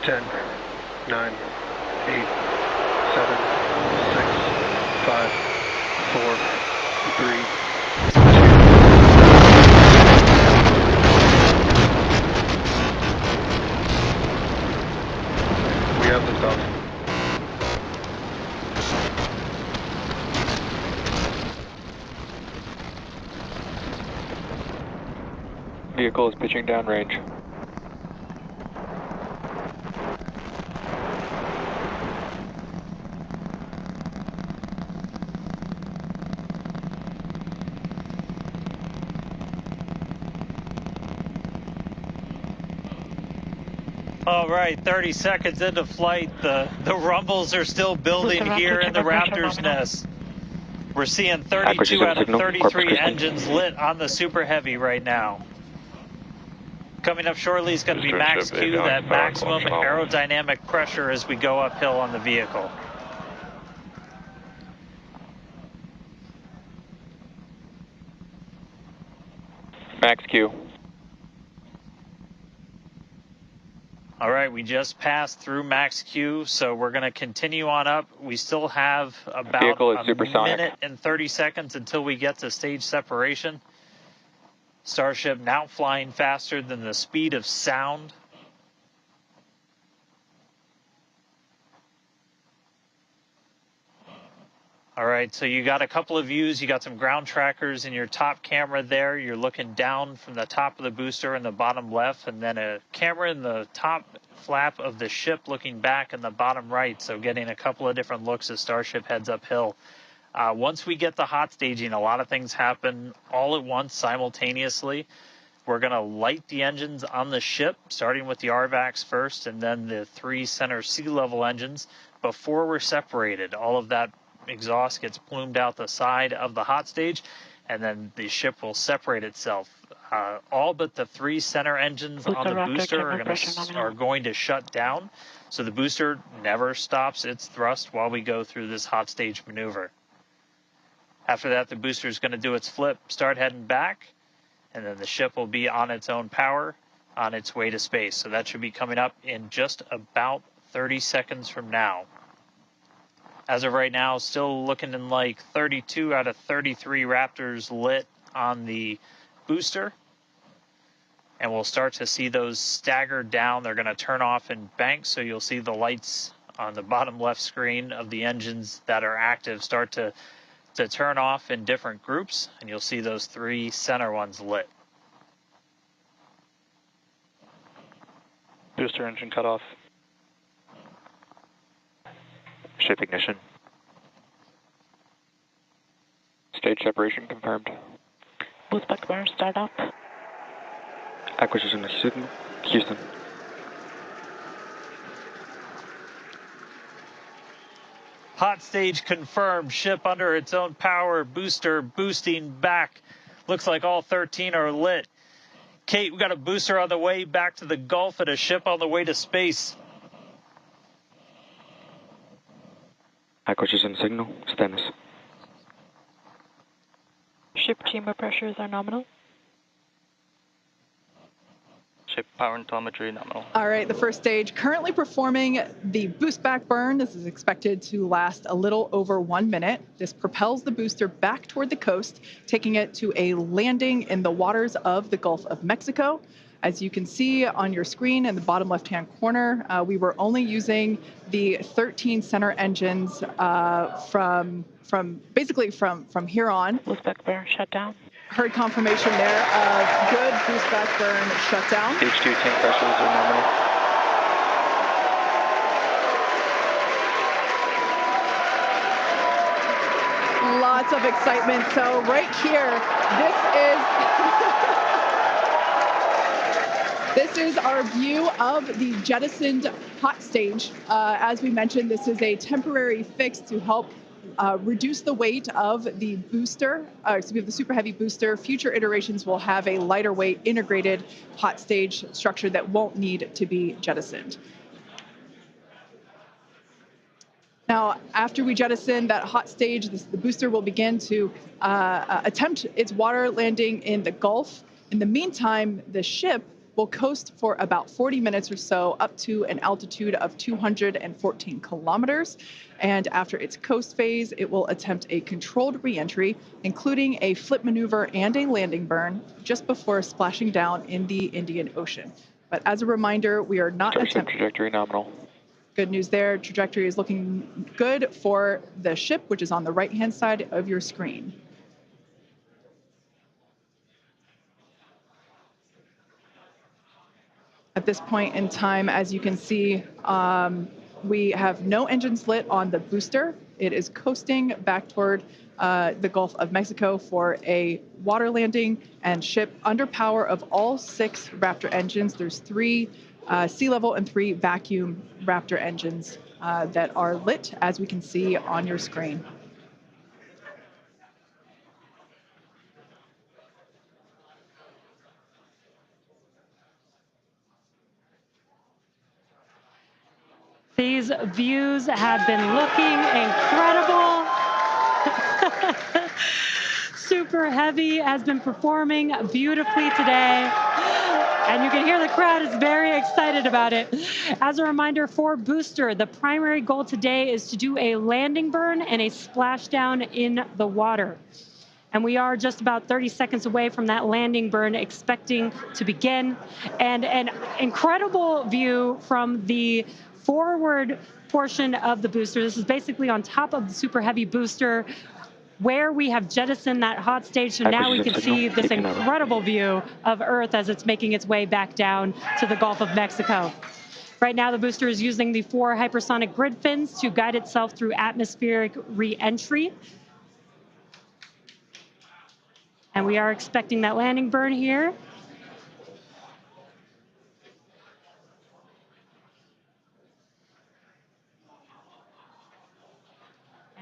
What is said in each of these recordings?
10, 9, 8, 7, 6, 5, 4, 3, 2. We have liftoff. Vehicle is pitching downrange. All right, 30 seconds into flight. The rumbles are still building here in the Raptor's nest. We're seeing 32 out of 33 engines lit on the Super Heavy right now. Coming up shortly is going to be max Q, that maximum aerodynamic pressure as we go uphill on the vehicle. Max Q. All right, we just passed through max Q, so we're going to continue on up. We still have about a minute and 30 seconds until we get to stage separation. Starship now flying faster than the speed of sound. All right, so you got a couple of views. You got some ground trackers in your top camera there. You're looking down from the top of the booster in the bottom left, and then a camera in the top flap of the ship looking back in the bottom right, so getting a couple of different looks as Starship heads uphill. Once we get the hot staging, a lot of things happen all at once simultaneously. We're going to light the engines on the ship, starting with the RVACs first, and then the 3 center sea level engines before we're separated. All of that exhaust gets plumed out the side of the hot stage, and then the ship will separate itself. All but the 3 center engines on the booster are going to shut down, so the booster never stops its thrust while we go through this hot stage maneuver. After that, the booster is going to do its flip, start heading back, and then the ship will be on its own power on its way to space. So that should be coming up in just about 30 seconds from now. As of right now, still looking in like 32 out of 33 Raptors lit on the booster. And we'll start to see those stagger down. They're going to turn off in banks, so you'll see the lights on the bottom left screen of the engines that are active start to turn off in different groups, and you'll see those 3 center ones lit. Booster engine cut off. Ship ignition. Stage separation confirmed. Boost back burn start up. Acquisition signal. Houston. Hot stage confirmed. Ship under its own power. Booster boosting back. Looks like all 13 are lit. Kate, we got a booster on the way back to the Gulf and a ship on the way to space. Acquisition signal. Status. Ship chamber pressures are nominal. Ship power and telemetry nominal. All right, the first stage currently performing the boost back burn. This is expected to last a little over 1 minute. This propels the booster back toward the coast, taking it to a landing in the waters of the Gulf of Mexico. As you can see on your screen in the bottom left-hand corner, we were only using the 13 center engines from here on. Boost back burn shut down. Heard confirmation there of good boost back burn shutdown. Stage 2 tank pressures are nominal. Lots of excitement. So right here, this is our view of the jettisoned hot stage. As we mentioned, this is a temporary fix to help reduce the weight of the booster, the Super Heavy booster. Future iterations will have a lighter weight integrated hot stage structure that won't need to be jettisoned. Now, after we jettison that hot stage, the booster will begin to attempt its water landing in the Gulf. In the meantime, the ship will coast for about 40 minutes or so up to an altitude of 214 kilometers. And after its coast phase, it will attempt a controlled reentry, including a flip maneuver and a landing burn just before splashing down in the Indian Ocean. But as a reminder, we are not Starship attempting. trajectory nominal. Good news there. Trajectory is looking good for the ship, which is on the right-hand side of your screen. At this point in time, as you can see, we have no engines lit on the booster. It is coasting back toward the Gulf of Mexico for a water landing and ship under power of all 6 Raptor engines. There's 3 sea level and 3 vacuum Raptor engines that are lit, as we can see on your screen. These views have been looking incredible. Super Heavy has been performing beautifully today. And you can hear the crowd is very excited about it. As a reminder for Booster, the primary goal today is to do a landing burn and a splashdown in the water. And we are just about 30 seconds away from that landing burn expecting to begin. And an incredible view from the forward portion of the booster. This is basically on top of the Super Heavy booster where we have jettisoned that hot stage. So now we can see this incredible view of Earth as it's making its way back down to the Gulf of Mexico. Right now, the booster is using the 4 hypersonic grid fins to guide itself through atmospheric re-entry. And we are expecting that landing burn here.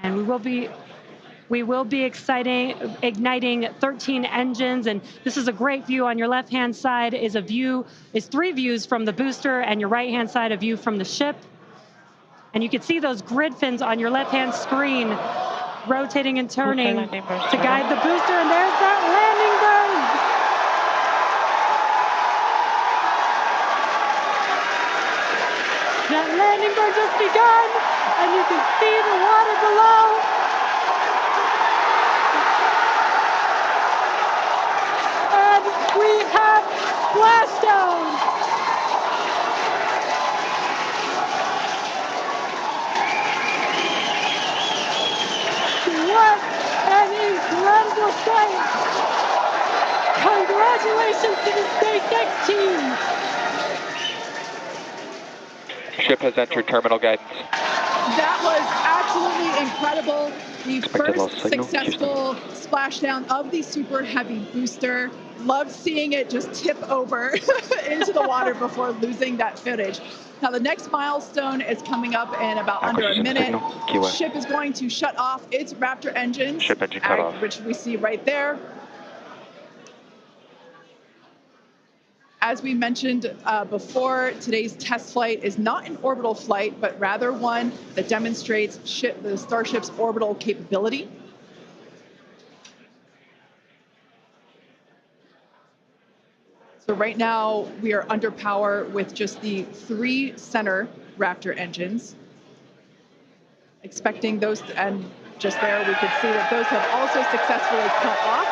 And we will be igniting 13 engines, and this is a great view. On your left-hand side is 3 views from the booster, and your right-hand side a view from the ship. And you can see those grid fins on your left-hand screen rotating and turning to guide the booster, and there's that landing burn. That landing burn just begun, and you can see the water below. And we have splashdown. What an incredible sight! Congratulations to the SpaceX team! Ship has entered terminal guidance. That was absolutely incredible. The Expected loss first signal, successful splashdown of the Super Heavy booster. Loved seeing it just tip over into the water before losing that footage. Now the next milestone is coming up in about under a minute. Ship is going to shut off its Raptor engines, Ship engine cut off, which we see right there. As we mentioned before, today's test flight is not an orbital flight, but rather one that demonstrates the Starship's orbital capability. So right now, we are under power with just the 3 center Raptor engines. Expecting those, and just there we could see that those have also successfully cut off.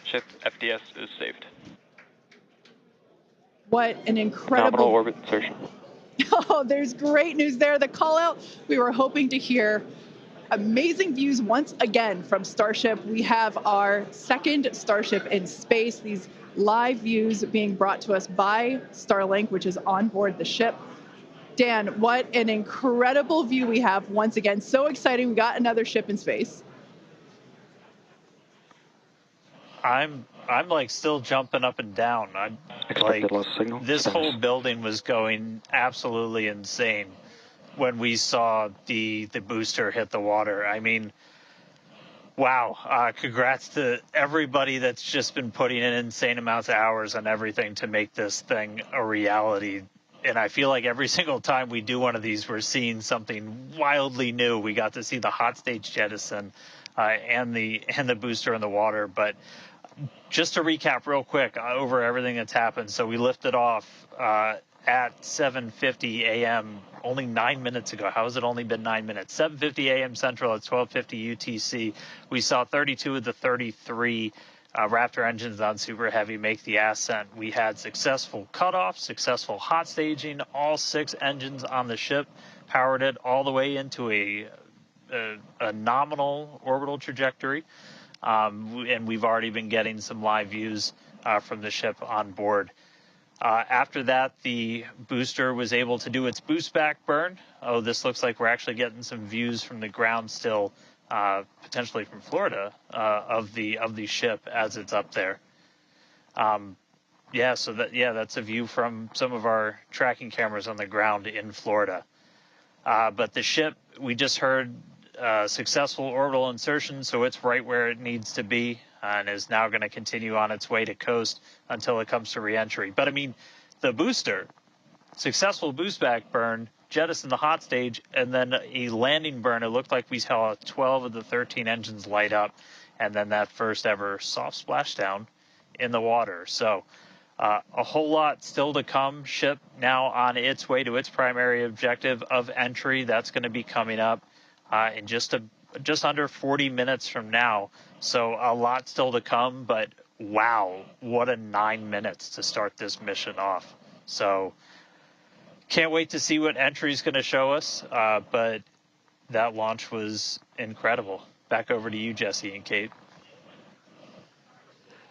Ship FDS is saved. What an incredible nominal orbit insertion. Oh, there's great news there. The call out we were hoping to hear. Amazing views once again from Starship. We have our 2nd Starship in space. These live views being brought to us by Starlink, which is on board the ship. Dan, what an incredible view we have once again. So exciting. We got another ship in space. I'm like still jumping up and down. Expected loss signal. This whole building was going absolutely insane when we saw the booster hit the water. I mean, wow. Congrats to everybody that's just been putting in insane amounts of hours on everything to make this thing a reality. And I feel like every single time we do one of these, we're seeing something wildly new. We got to see the hot stage jettison. and the booster in the water. But just to recap real quick over everything that's happened. So we lifted off at 7:50 a.m. only 9 minutes ago. How has it only been 9 minutes? 7:50 a.m. Central at 12:50 UTC. We saw 32 of the 33 Raptor engines on Super Heavy make the ascent. We had successful cutoff, successful hot staging. All 6 engines on the ship powered it all the way into a nominal orbital trajectory. And we've already been getting some live views from the ship on board. After that, the booster was able to do its boost back burn. Oh, this looks like we're actually getting some views from the ground still, potentially from Florida, of the ship as it's up there. So that's a view from some of our tracking cameras on the ground in Florida. But the ship, we just heard successful orbital insertion, so it's right where it needs to be and is now going to continue on its way to coast until it comes to reentry. But I mean, the booster, successful boost back burn, jettison the hot stage, and then a landing burn. It looked like we saw 12 of the 13 engines light up, and then that first ever soft splashdown in the water. So a whole lot still to come. Ship now on its way to its primary objective of entry. That's going to be coming up in just under 40 minutes from now. So a lot still to come, but wow, what a 9 minutes to start this mission off. So can't wait to see what entry is going to show us, but that launch was incredible. Back over to you, Jesse and Kate.